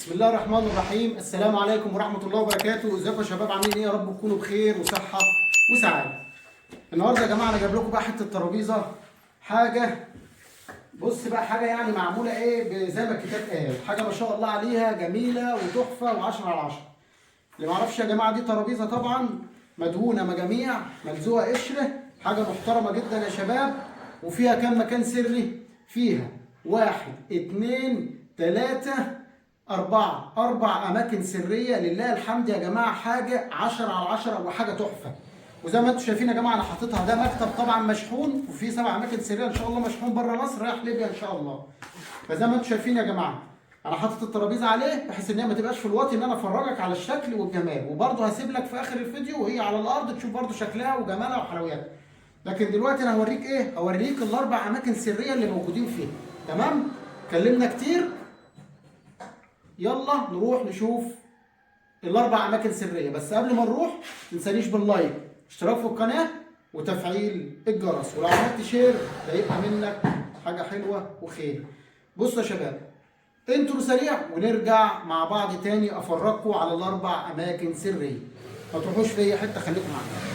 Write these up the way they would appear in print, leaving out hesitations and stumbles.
بسم الله الرحمن الرحيم. السلام عليكم ورحمة الله وبركاته. ازيكم يا شباب؟ عاملين ايه؟ يا رب تكونوا بخير وصحة وسعادة. النهارده يا جماعة انا جايب لكم بقى حتة ترابيزة، حاجة بص بقى، حاجة يعني معمولة ايه زي ما الكتاب قال، حاجة ما شاء الله عليها جميلة وتحفة و10 على 10. اللي ما يعرفش يا جماعة، دي ترابيزة طبعا مدهونة مجاميع، ملزوقة قشرة، حاجة محترمة جدا يا شباب. وفيها كام مكان سري؟ فيها 1 2 3 4 أماكن سرية. لله الحمد يا جماعة، حاجة 10 على 10 وحاجة تحفة. وزي ما انتم شايفين يا جماعة، أنا حاططها، ده مكتب طبعا مشحون، وفيه 7 أماكن سرية إن شاء الله مشحون بره مصر رايح ليبيا إن شاء الله. فزي ما انتم شايفين يا جماعة، أنا حاطط الترابيزة عليه بحيث إن هي ما تبقاش في الواطي، إن أنا أفرجك على الشكل والجمال، وبرضه هسيب لك في آخر الفيديو وهي على الأرض تشوف برضه شكلها وجمالها وحلوياتها. لكن دلوقتي أنا هوريك إيه؟ هوريك ال4 أماكن سرية اللي موجودين فيها. تمام؟ اتكلمنا كتير، يلا نروح نشوف ال4 اماكن سريه. بس قبل ما نروح متنسانيش باللايك، اشتراك في القناه، وتفعيل الجرس. ولو عملت شير ده يبقى منك حاجه حلوه وخير. بصوا يا شباب، انتوا سريع ونرجع مع بعض تاني افرجكم على ال4 اماكن سريه. ما تروحوش في اي حته، خليكم معانا.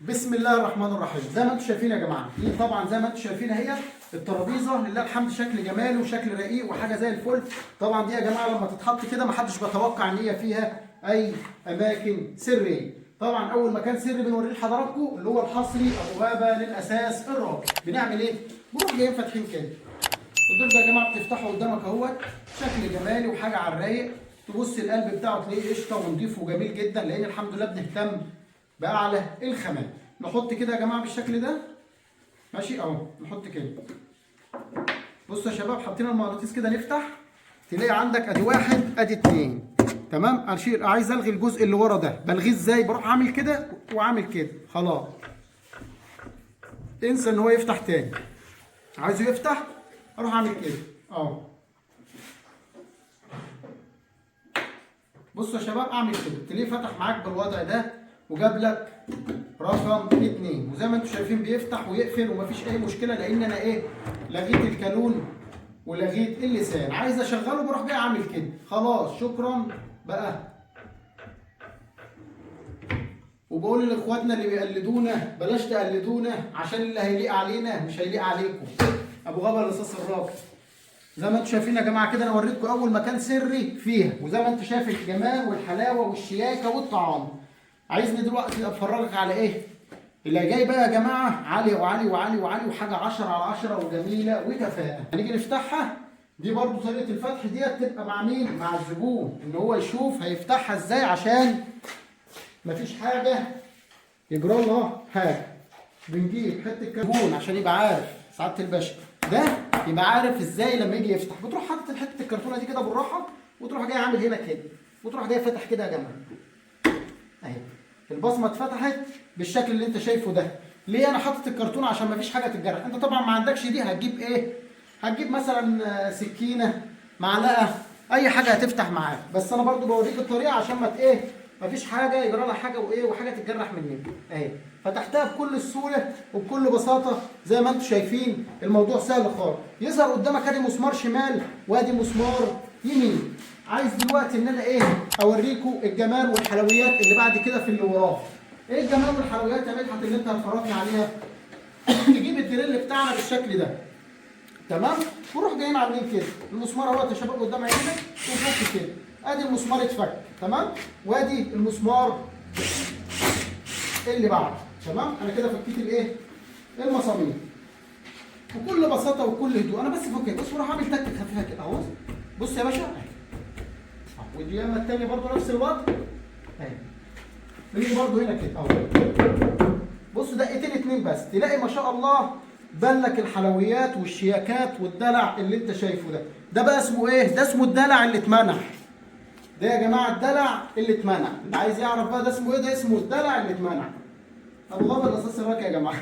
بسم الله الرحمن الرحيم. زي ما انتم شايفين يا جماعه، دي طبعا زي ما انتم شايفين اهي الترابيزه، لله الحمد شكل جمال وشكل رقيق وحاجه زي الفل. طبعا دي يا جماعه لما تتحط كده ما حدش بيتوقع ان هي فيها اي اماكن سريه. طبعا اول مكان سري بنوريه لحضراتكم اللي هو الحصري ابو غابه للاساس الرابع. بنعمل ايه؟ بنروح جايين فاتحين كده، الدرج يا جماعه بتفتحه قدامك اهوت، شكل جمالي وحاجه على الرايق. تبص القلب بتاعه تلاقيه قشطه ونضيف وجميل جدا، لان الحمد لله بنهتم باعلى الخامات. نحط كده يا جماعه بالشكل ده، ماشي اهو، نحط كده. بصوا يا شباب، حاطين المغناطيس كده، نفتح تلاقي عندك ادي 1 ادي 2. تمام. اشيل، عايز الغي الجزء اللي ورا ده، بلغيه ازاي؟ بروح عامل كده وعامل كده، خلاص انسى ان هو يفتح تاني. عايزه يفتح اروح اعمل كده اهو. بصوا يا شباب، اعمل كده تلاقيه فتح معاك بالوضع ده وجاب لك رقم 2. وزي ما انتم شايفين بيفتح ويقفل ومفيش اي مشكله، لان انا ايه، لغيت الكالون ولغيت اللسان. عايز اشغله بروح جاي اعمل كده، خلاص شكرا بقى. وبقول لاخواتنا اللي بيقلدونا بلاش تقلدونا، عشان اللي هيليق علينا مش هيليق عليكم. ابو غابه الرصاص الراقي. زي ما انتم شايفين يا جماعه كده، انا وريتكم اول مكان سري فيها، وزي ما انتم شايف الجمال والحلاوه والشياكه والطعام. عايزني دلوقتي اتفرجك على ايه؟ اللي جاي بقى يا جماعه عالي وعالي وعالي وعالي، وحاجه 10 على 10 وجميله وكفاءه. هنيجي نفتحها، دي برضو طريقه الفتح ديت تبقى مع مين؟ مع الزبون، ان هو يشوف هيفتحها ازاي، عشان مفيش حاجه يجرى لها حاجه. بنجيب حته كرتون عشان يبقى عارف سعاده الباشا ده، يبقى عارف ازاي لما يجي يفتح. بتروح حاطط حته الكرتونه دي كده بالراحه، وتروح جاي عامل هنا كده، وتروح جاي فاتح كده يا جماعه اهي. البصمه اتفتحت بالشكل اللي انت شايفه ده. ليه انا حاطط الكرتونه؟ عشان مفيش حاجه تتجرح. انت طبعا ما عندكش دي، هتجيب ايه؟ هتجيب مثلا سكينه، معلقه، اي حاجه هتفتح معاك. بس انا برضو بوريك الطريقه عشان ما ايه، مفيش حاجه يجرى لها حاجه وايه، وحاجه تتجرح منك اهي. فتحتها بكل السهوله وبكل بساطه زي ما انتم شايفين. الموضوع سهل خالص. يظهر قدامك ادي مسمار شمال وادي مسمار يمين. عايز دلوقتي ان انا ايه، اوريكم الجمال والحلويات اللي بعد كده في اللي وراه. ايه الجمال والحلويات يا مدحت اللي انت هتفرجني عليها؟ نجيب الدريل بتاعنا بالشكل ده، تمام، ونروح جايين عاملين كده. المسمار اهوت يا شباب قدام عينينا، ونفك كده. ادي المسمار اتفك، تمام، وادي المسمار اللي بعده، تمام. انا كده فكيت الايه؟ المسامير بكل بساطه وبكل هدوء. انا بس فكيت، بص بروح اعمل تكه خفيفه كده اهو. بص يا باشا، واليمه الثانيه برضه نفس الوضع اهي. نيجي برضه هنا كده اهو. بص دقيقتين 2 بس، تلاقي ما شاء الله بان لك الحلويات والشياكات والدلع اللي انت شايفه ده. ده بقى اسمه ايه؟ ده اسمه الدلع اللي اتمنع. ده يا جماعه الدلع اللي اتمنع. اللي عايز يعرف بقى ده اسمه ايه، ده اسمه الدلع اللي اتمنع. ابو غابه الرصاص الراقي يا جماعه.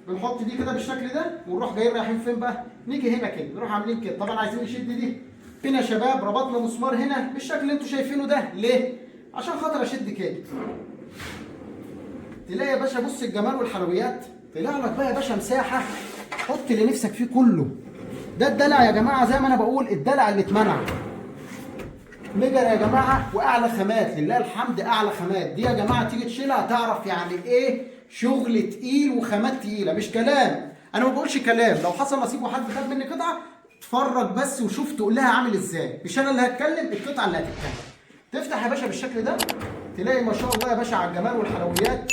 بنحط دي كده بالشكل ده، ونروح جايين رايحين فين بقى؟ نيجي هنا كده، نروح عاملين كده. طبعا عايزين نشد دي هنا يا شباب. ربطنا مسمار هنا بالشكل اللي انتوا شايفينه ده. ليه؟ عشان خاطر اشد كده تلاقي يا باشا بص الجمال والحلويات، طلع لك بقى يا باشا مساحه حط اللي نفسك فيه كله. ده الدلع يا جماعه، زي ما انا بقول الدلع اللي اتمنع. ميجر يا جماعه واعلى خامات، لله الحمد اعلى خامات دي يا جماعه، تيجي تشيلها تعرف يعني ايه شغل تقيل وخامات تقيله، مش كلام، انا ما بقولش كلام. لو حصل نصيب وحد خد مني قطعه اتفرج بس وشوف تقول لها عامل ازاي، مش انا اللي هتكلم، القطعه اللي هتتكلم. تفتح يا باشا بالشكل ده تلاقي ما شاء الله يا باشا على الجمال والحلويات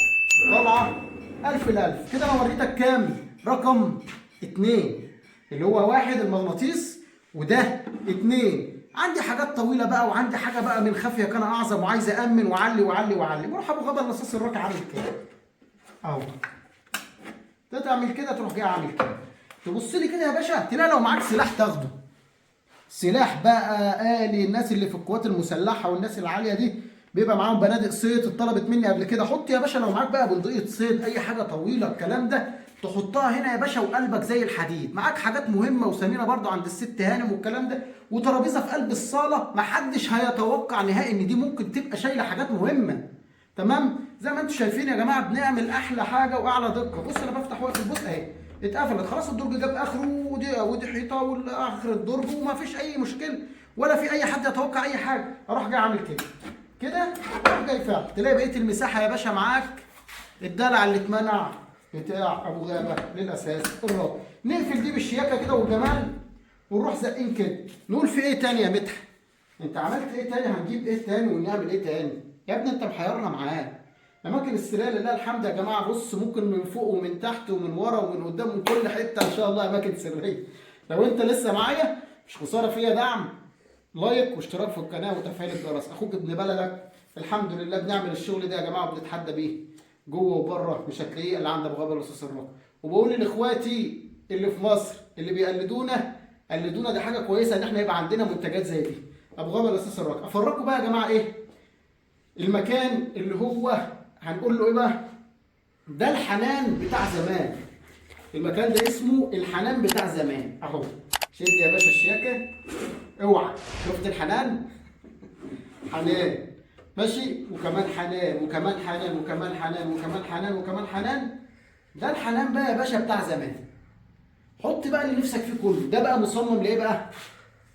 طالعه الف الالف. كده انا وريتك كام؟ رقم 2 اللي هو 1 المغناطيس، وده 2. عندي حاجات طويله بقى، وعندي حاجه بقى من خفيه كان اعظم، وعايز امن واعلي واعلي واعلي. بروح ابو غبا الرصاص الراكع عامل كده اهو، تعمل كده تروح جاي عامل كده، تبص لي كده يا باشا تلاقي لو معاك سلاح تاخده. سلاح بقى آلي، الناس اللي في القوات المسلحه والناس العاليه دي بيبقى معاهم بنادق صيد، اتطلبت مني قبل كده. حط يا باشا لو معاك بقى بندقيه صيد، اي حاجه طويله الكلام ده تحطها هنا يا باشا، وقلبك زي الحديد. معاك حاجات مهمه وثمينه برضو عند الست هانم والكلام ده، وترابيزه في قلب الصاله محدش هيتوقع نهائي ان دي ممكن تبقى شايله حاجات مهمه. تمام؟ زي ما انتم شايفين يا جماعه بنعمل احلى حاجه واعلى دقه. بص انا بفتح واقفل، بص اهي اتقفلت خلاص، الدرج جاب اخره، ودي حيطه واخر الدرج وما فيش اي مشكله، ولا في اي حد يتوقع اي حاجه. اروح جاي عامل كده كده، اروح جاي فاهم، تلاقي بقيه المساحه يا باشا معاك. الدلع اللي اتمنع بتاع ابو غابه للاساس الرابط. نقفل دي بالشياكه كده والجمال، ونروح زقين كده. نقول في ايه تاني يا مدحت؟ انت عملت ايه تاني؟ هنجيب ايه تاني ونعمل ايه تاني؟ يا ابني انت محيرنا معاه. اماكن السريه لله الحمد يا جماعه، بص ممكن من فوق ومن تحت ومن ورا ومن قدام ومن كل حته ان شاء الله اماكن سريه. لو انت لسه معايا مش خساره فيا دعم، لايك واشتراك في القناه وتفعيل الجرس. اخوك ابن بلدك الحمد لله بنعمل الشغل ده يا جماعه وبنتحدى بيه جوه وبره، مش هتلاقيه الا عند ابو غابه الرصاص الراقي. وبقول لاخواتي اللي في مصر اللي بيقلدونا، قلدونا، دي حاجه كويسه ان احنا يبقى عندنا منتجات زي دي. ابو غابه الرصاص الراقي. افرجكم بقى يا جماعه ايه المكان اللي هو هنقول له ايه بقى؟ ده الحنان بتاع زمان. المكان ده اسمه الحنان بتاع زمان اهو. شد يا باشا الشياكه، اوعى. شفت الحنان؟ حنان ماشي، وكمان حنان وكمان حنان وكمان حنان وكمان حنان وكمان حنان. ده الحنان بقى يا باشا بتاع زمان. حط بقى اللي نفسك فيه كله. ده بقى مصمم لايه بقى؟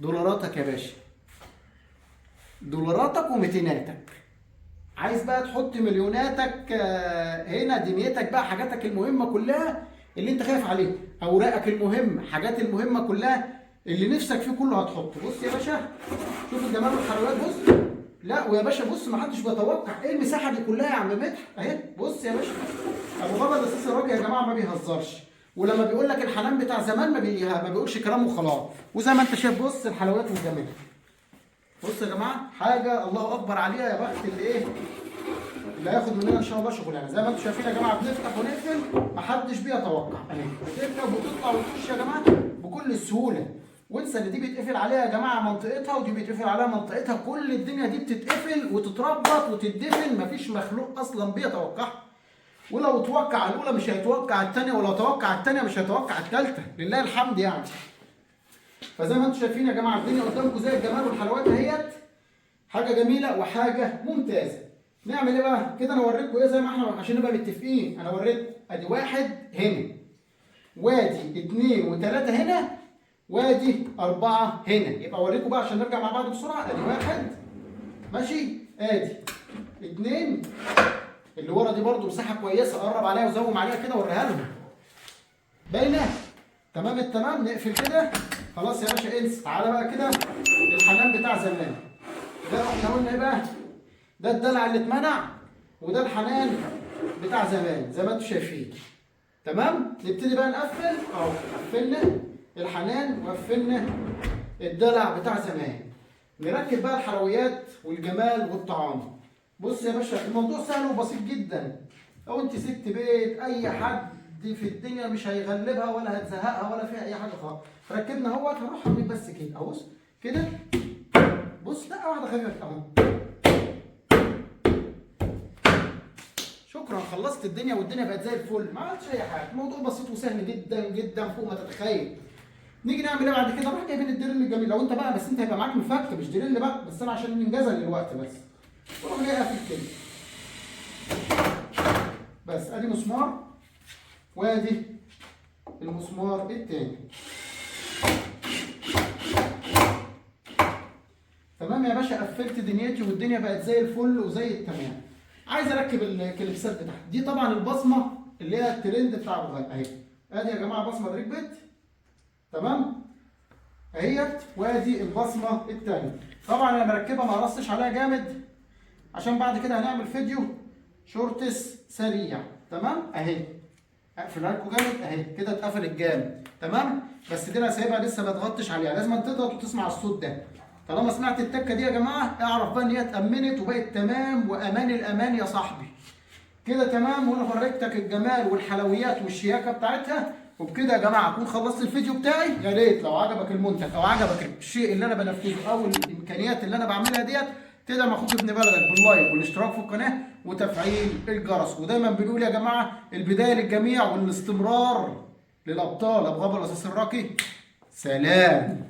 دولاراتك يا باشا، دولاراتك ومتيناتك. عايز بقى تحط مليوناتك هنا، دنيتك بقى، حاجاتك المهمه كلها اللي انت خايف عليها، اوراقك المهمه، حاجات المهمه كلها اللي نفسك فيه كله هتحطه. بص يا باشا، شوف الجمال والحلويات. بص، لا ويا باشا بص، ما حدش بيتوقع ايه المساحه دي كلها يا عم مدحت اهي. بص يا باشا، ابو غابه الرصاص الراقي يا جماعه ما بيهزرش، ولما بيقول لك الحنان بتاع زمان ما بيقولش كلام وخلاص. وزي ما انت شايف بص الحلويات والجمال. بص يا جماعه حاجه الله اكبر عليها، يا بخت اللي ايه اللي هياخد مننا ان شاء الله شغلانه. زي ما انتم شايفين يا جماعه بنفتح ونقفل محدش بيتوقع اهي، بتركب وتطلع وتخش يا جماعه بكل سهوله. وانسى ان دي بيتقفل عليها يا جماعه منطقتها ودي بيتقفل عليها منطقتها، كل الدنيا دي بتتقفل وتتربط وتتدفن، مفيش مخلوق اصلا بيتوقعها. ولو توقع الاولى مش هيتوقع الثانيه، ولو توقع الثانيه مش هيتوقع الثالثه، لله الحمد يعني. فزي ما انتم شايفين يا جماعه الدنيا قدامكم زي الجمال والحلويات اهيت، حاجه جميله وحاجه ممتازه. نعمل ايه بقى؟ كده انا اوريكم ايه زي ما احنا عشان نبقى متفقين. انا وريتكم ادي 1 هنا، وادي 2 و3 هنا، وادي 4 هنا. يبقى اوريكم بقى عشان نرجع مع بعض بسرعه. ادي 1 ماشي، ادي 2 اللي ورا دي برده مساحه كويسه، قرب عليها وزوم عليها كده وريها لهم. باينه؟ تمام التمام. نقفل كده خلاص يا باشا، انسى. تعالى بقى كده الحنان بتاع زمان. ده احنا قلنا ايه بقى؟ ده الدلع اللي اتمنع، وده الحنان بتاع زمان زي ما انتم شايفين. تمام؟ نبتدي بقى نقفل اهو. قفلنا الحنان وقفلنا الدلع بتاع زمان. نركب بقى الحلويات والجمال والطعام. بص يا باشا الموضوع سهل وبسيط جدا. لو انت ست بيت اي حد في الدنيا مش هيغلبها ولا هتزهقها ولا فيها اي حاجه خالص. ركبنا اهوت، هنروح عاملين بس كده اهو. بص كده، بص دقه واحده خفيفه اهو. شكرا، خلصت الدنيا والدنيا بقت زي الفل، ما عملتش اي حاجه. الموضوع بسيط وسهل جدا جدا فوق ما تتخيل. نيجي نعمل ايه بعد كده؟ نروح جايبين الدريل الجميل. لو انت بقى بس انت هيبقى معاك مفك مش دريل بقى، بس انا عشان ننجزها للوقت بس. وروح جاي قافل كده بس. ادي مسمار وادي المسمار التاني. تمام يا باشا، قفلت دنيتي والدنيا بقت زي الفل وزي التمام. عايز اركب الكليبسات بتاعتي دي. طبعا البصمه اللي هي الترند بتاع ابو غالي اهي. ادي يا جماعه بصمه ركبت تمام اهيت، وادي البصمه الثانيه. طبعا انا مركبها ما قرصتش عليها جامد عشان بعد كده هنعمل فيديو شورتس سريع. تمام اهي، اقفلها لكم جامد اهي كده، اتقفلت جامد تمام. بس دي انا سايبها لسه ما ضغطتش عليها، لازم تضغط وتسمع الصوت ده. طالما سمعت التكه دي يا جماعه اعرف بقى ان هي اتامنت وبقت تمام، وامان الامان يا صاحبي. كده تمام، وانا فرجتك الجمال والحلويات والشياكه بتاعتها. وبكده يا جماعه اكون خلصت الفيديو بتاعي. يا ريت لو عجبك المنتج او عجبك الشيء اللي انا بنفذه او الامكانيات اللي انا بعملها ديت، تدعم اخوك ابن بلدك باللايك والاشتراك في القناه وتفعيل الجرس. ودايما بنقول يا جماعه البدايه للجميع والاستمرار للابطال. ابو غابر الاستاذ الراقي، سلام.